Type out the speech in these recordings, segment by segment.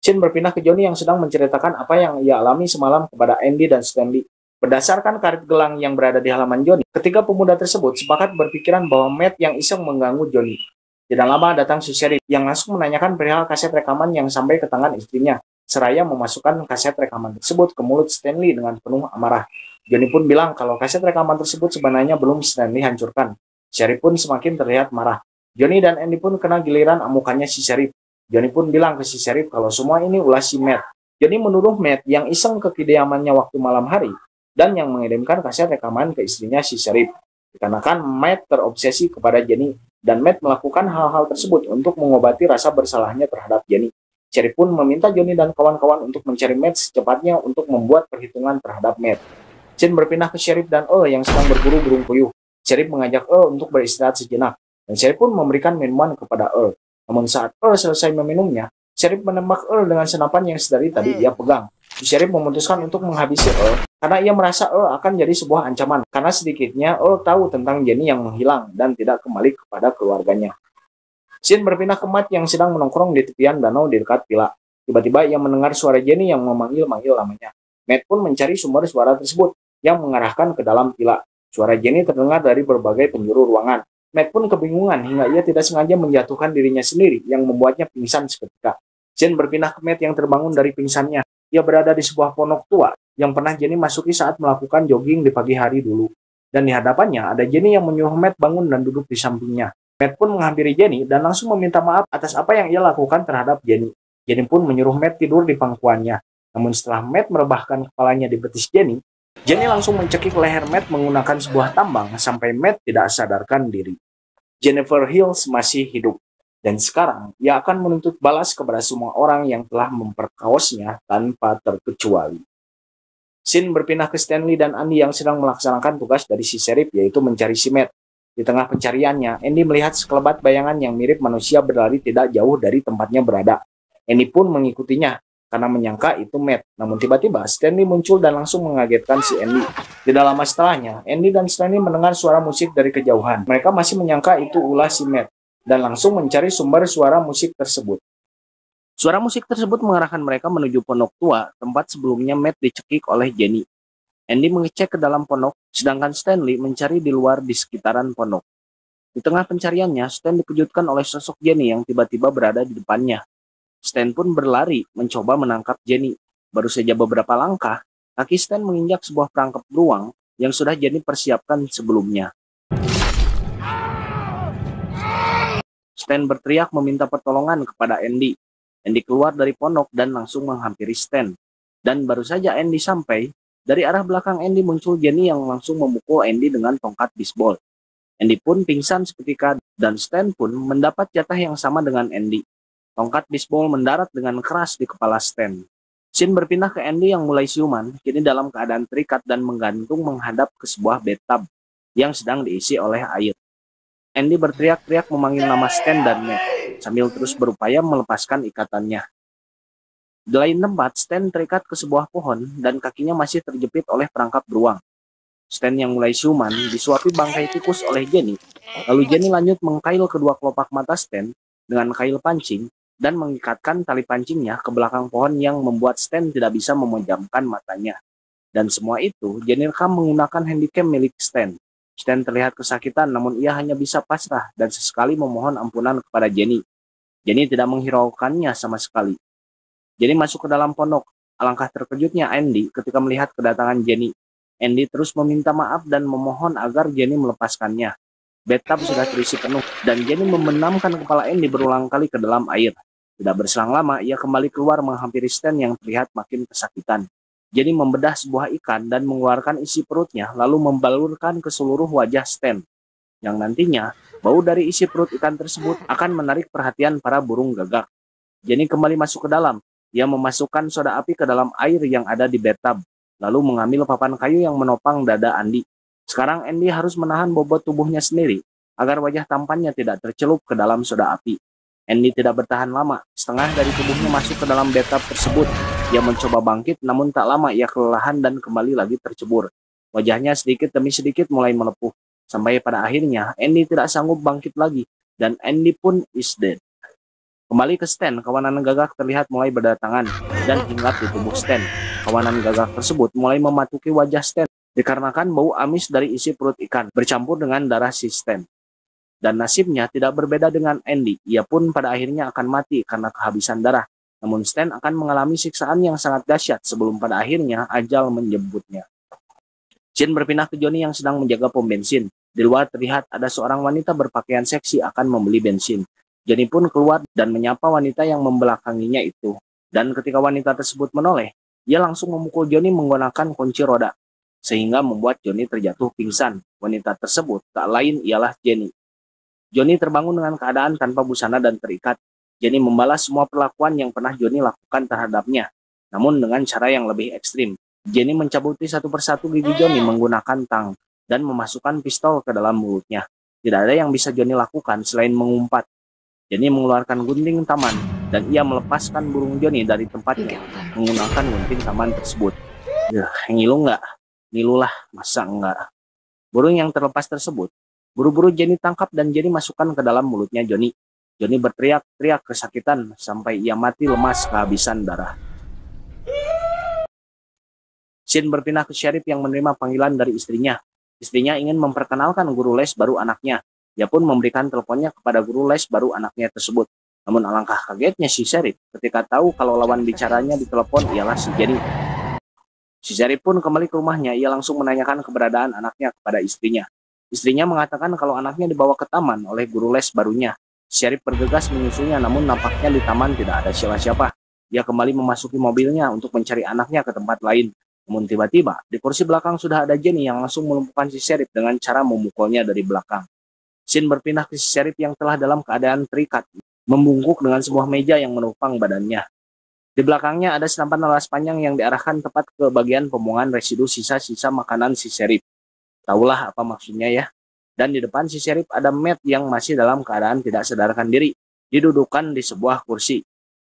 Shin berpindah ke Johnny yang sedang menceritakan apa yang ia alami semalam kepada Andy dan Stanley. Berdasarkan karet gelang yang berada di halaman Johnny, ketiga pemuda tersebut sepakat berpikiran bahwa Matt yang iseng mengganggu Johnny. Tidak lama datang si sheriff yang langsung menanyakan perihal kaset rekaman yang sampai ke tangan istrinya, seraya memasukkan kaset rekaman tersebut ke mulut Stanley dengan penuh amarah. Johnny pun bilang kalau kaset rekaman tersebut sebenarnya belum Stanley hancurkan. Sheriff pun semakin terlihat marah. Johnny dan Andy pun kena giliran amukannya si sheriff. Johnny pun bilang ke si sheriff kalau semua ini ulah si Matt. Johnny menuduh Matt yang iseng ke kediamannya waktu malam hari dan yang mengirimkan kaset rekaman ke istrinya si sheriff. Dikarenakan Matt terobsesi kepada Jenny dan Matt melakukan hal-hal tersebut untuk mengobati rasa bersalahnya terhadap Jenny. Sheriff pun meminta Johnny dan kawan-kawan untuk mencari Matt secepatnya untuk membuat perhitungan terhadap Matt. Shin berpindah ke Sheriff dan Earl yang sedang berburu burung puyuh. Sheriff mengajak Earl untuk beristirahat sejenak, dan Sheriff pun memberikan minuman kepada Earl. Namun saat Earl selesai meminumnya, Sheriff menembak Earl dengan senapan yang sedari tadi ia pegang. Sheriff memutuskan untuk menghabisi Earl karena ia merasa Earl akan jadi sebuah ancaman. Karena sedikitnya Earl tahu tentang Jenny yang menghilang dan tidak kembali kepada keluarganya. Shin berpindah ke Matt yang sedang menongkrong di tepian danau di dekat villa. Tiba-tiba ia mendengar suara Jenny yang memanggil-manggil namanya. Matt pun mencari sumber suara tersebut yang mengarahkan ke dalam villa. Suara Jenny terdengar dari berbagai penjuru ruangan. Matt pun kebingungan hingga ia tidak sengaja menjatuhkan dirinya sendiri yang membuatnya pingsan seketika. Shin berpindah ke Matt yang terbangun dari pingsannya. Ia berada di sebuah pondok tua yang pernah Jenny masuki saat melakukan jogging di pagi hari dulu. Dan di hadapannya ada Jenny yang menyuruh Matt bangun dan duduk di sampingnya. Matt pun menghampiri Jenny dan langsung meminta maaf atas apa yang ia lakukan terhadap Jenny. Jenny pun menyuruh Matt tidur di pangkuannya. Namun setelah Matt merebahkan kepalanya di betis Jenny, Jenny langsung mencekik leher Matt menggunakan sebuah tambang sampai Matt tidak sadarkan diri. Jennifer Hills masih hidup. Dan sekarang, ia akan menuntut balas kepada semua orang yang telah memperkaosnya tanpa terkecuali. Shin berpindah ke Stanley dan Andy yang sedang melaksanakan tugas dari si sheriff, yaitu mencari si Matt. Di tengah pencariannya, Andy melihat sekelebat bayangan yang mirip manusia berlari tidak jauh dari tempatnya berada. Andy pun mengikutinya, karena menyangka itu Matt. Namun tiba-tiba, Stanley muncul dan langsung mengagetkan si Andy. Tidak lama setelahnya, Andy dan Stanley mendengar suara musik dari kejauhan. Mereka masih menyangka itu ulah si Matt dan langsung mencari sumber suara musik tersebut. Suara musik tersebut mengarahkan mereka menuju pondok tua, tempat sebelumnya Matt dicekik oleh Jenny. Andy mengecek ke dalam pondok, sedangkan Stanley mencari di luar di sekitaran pondok. Di tengah pencariannya, Stan dikejutkan oleh sosok Jenny yang tiba-tiba berada di depannya. Stan pun berlari mencoba menangkap Jenny. Baru saja beberapa langkah, kaki Stan menginjak sebuah perangkap beruang yang sudah Jenny persiapkan sebelumnya. Stan berteriak meminta pertolongan kepada Andy. Andy keluar dari pondok dan langsung menghampiri Stan. Dan baru saja Andy sampai, dari arah belakang Andy muncul Jenny yang langsung memukul Andy dengan tongkat bisbol. Andy pun pingsan seketika dan Stan pun mendapat jatah yang sama dengan Andy. Tongkat bisbol mendarat dengan keras di kepala Stan. Shin berpindah ke Andy yang mulai siuman, kini dalam keadaan terikat dan menggantung menghadap ke sebuah bathtub yang sedang diisi oleh air. Andy berteriak-teriak memanggil nama Stan dan Matt, sambil terus berupaya melepaskan ikatannya. Di lain tempat, Stan terikat ke sebuah pohon dan kakinya masih terjepit oleh perangkap beruang. Stan yang mulai siuman disuapi bangkai tikus oleh Jenny, lalu Jenny lanjut mengkail kedua kelopak mata Stan dengan kail pancing dan mengikatkan tali pancingnya ke belakang pohon yang membuat Stan tidak bisa memejamkan matanya. Dan semua itu Jenny rekam menggunakan handycam milik Stan. Stan terlihat kesakitan namun ia hanya bisa pasrah dan sesekali memohon ampunan kepada Jenny. Jenny tidak menghiraukannya sama sekali. Jenny masuk ke dalam pondok. Alangkah terkejutnya Andy ketika melihat kedatangan Jenny. Andy terus meminta maaf dan memohon agar Jenny melepaskannya. Bathtub sudah terisi penuh dan Jenny membenamkan kepala Andy berulang kali ke dalam air. Tidak berselang lama ia kembali keluar menghampiri Stan yang terlihat makin kesakitan. Jenny membedah sebuah ikan dan mengeluarkan isi perutnya lalu membalurkan ke seluruh wajah Stan. Yang nantinya, bau dari isi perut ikan tersebut akan menarik perhatian para burung gagak. Jenny kembali masuk ke dalam. Ia memasukkan soda api ke dalam air yang ada di bathtub, lalu mengambil papan kayu yang menopang dada Andy. Sekarang Andy harus menahan bobot tubuhnya sendiri, agar wajah tampannya tidak tercelup ke dalam soda api. Andy tidak bertahan lama, setengah dari tubuhnya masuk ke dalam bathtub tersebut. Ia mencoba bangkit, namun tak lama ia kelelahan dan kembali lagi tercebur. Wajahnya sedikit demi sedikit mulai melepuh, sampai pada akhirnya Andy tidak sanggup bangkit lagi, dan Andy pun is dead. Kembali ke Stan, kawanan gagak terlihat mulai berdatangan dan hinggap di tubuh Stan. Kawanan gagak tersebut mulai mematuki wajah Stan dikarenakan bau amis dari isi perut ikan bercampur dengan darah si Stan. Dan nasibnya tidak berbeda dengan Andy, ia pun pada akhirnya akan mati karena kehabisan darah. Namun Stan akan mengalami siksaan yang sangat dahsyat sebelum pada akhirnya ajal menjemputnya. Scene berpindah ke Johnny yang sedang menjaga pom bensin. Di luar terlihat ada seorang wanita berpakaian seksi akan membeli bensin. Johnny pun keluar dan menyapa wanita yang membelakanginya itu. Dan ketika wanita tersebut menoleh, ia langsung memukul Johnny menggunakan kunci roda, sehingga membuat Johnny terjatuh pingsan. Wanita tersebut tak lain ialah Jenny. Johnny terbangun dengan keadaan tanpa busana dan terikat. Jenny membalas semua perlakuan yang pernah Johnny lakukan terhadapnya, namun dengan cara yang lebih ekstrim. Jenny mencabuti satu persatu gigi Johnny menggunakan tang dan memasukkan pistol ke dalam mulutnya. Tidak ada yang bisa Johnny lakukan selain mengumpat. Jenny mengeluarkan gunting taman dan ia melepaskan burung Johnny dari tempatnya menggunakan gunting taman tersebut. Ngilu nggak? Ngilulah, masa enggak? Burung yang terlepas tersebut buru-buru Jenny tangkap dan Jenny masukkan ke dalam mulutnya Johnny. Johnny berteriak-teriak kesakitan sampai ia mati lemas kehabisan darah. Scene berpindah ke Sheriff yang menerima panggilan dari istrinya. Istrinya ingin memperkenalkan guru les baru anaknya. Ia pun memberikan teleponnya kepada guru les baru anaknya tersebut. Namun alangkah kagetnya si Sheriff ketika tahu kalau lawan bicaranya di telepon ialah si Jenny. Si Sheriff pun kembali ke rumahnya. Ia langsung menanyakan keberadaan anaknya kepada istrinya. Istrinya mengatakan kalau anaknya dibawa ke taman oleh guru les barunya. Sheriff bergegas menyusulnya, namun nampaknya di taman tidak ada siapa-siapa. Dia kembali memasuki mobilnya untuk mencari anaknya ke tempat lain. Namun tiba-tiba, di kursi belakang sudah ada Jenny yang langsung melumpuhkan si Sheriff dengan cara memukulnya dari belakang. Scene berpindah ke si Sheriff yang telah dalam keadaan terikat, membungkuk dengan sebuah meja yang menopang badannya. Di belakangnya ada senapan laras panjang yang diarahkan tepat ke bagian pembuangan residu sisa-sisa makanan si Sheriff. Tahulah apa maksudnya ya. Dan di depan si Sheriff ada Matt yang masih dalam keadaan tidak sadarkan diri, didudukan di sebuah kursi.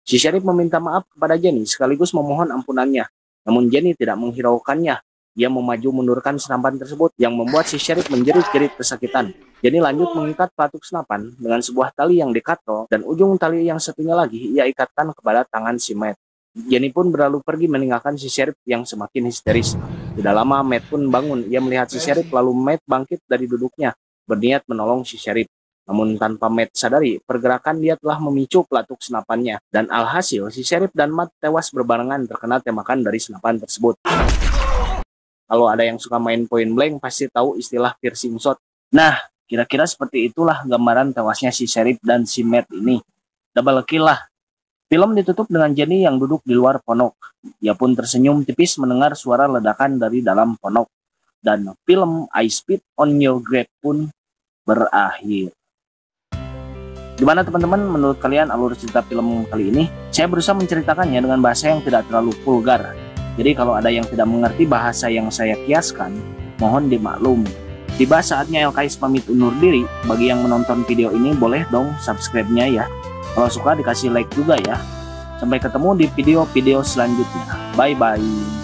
Si Sheriff meminta maaf kepada Jenny sekaligus memohon ampunannya. Namun Jenny tidak menghiraukannya. Dia memaju mundurkan senapan tersebut yang membuat si Sheriff menjerit-jerit kesakitan. Jenny lanjut mengikat pelatuk senapan dengan sebuah tali yang dikatrol dan ujung tali yang satunya lagi ia ikatkan kepada tangan si Matt. Jenny pun berlalu pergi meninggalkan si Sheriff yang semakin histeris. Tidak lama Matt pun bangun. Ia melihat si Sheriff lalu Matt bangkit dari duduknya berniat menolong si Sheriff. Namun tanpa Matt sadari, pergerakan dia telah memicu pelatuk senapannya. Dan alhasil, si Sheriff dan Matt tewas berbarengan terkena tembakan dari senapan tersebut. Kalau ada yang suka main point blank, pasti tahu istilah piercing shot. Nah, kira-kira seperti itulah gambaran tewasnya si Sheriff dan si Matt ini. Double kill lah. Film ditutup dengan Jenny yang duduk di luar ponok. Ia pun tersenyum tipis mendengar suara ledakan dari dalam ponok. Dan film I Spit on Your Grave pun berakhir. Gimana teman-teman, menurut kalian alur cerita film kali ini? Saya berusaha menceritakannya dengan bahasa yang tidak terlalu vulgar. Jadi kalau ada yang tidak mengerti bahasa yang saya kiaskan, mohon dimaklumi. Tiba saatnya LKS pamit undur diri. Bagi yang menonton video ini, boleh dong subscribe-nya ya. Kalau suka dikasih like juga ya. Sampai ketemu di video-video selanjutnya. Bye-bye.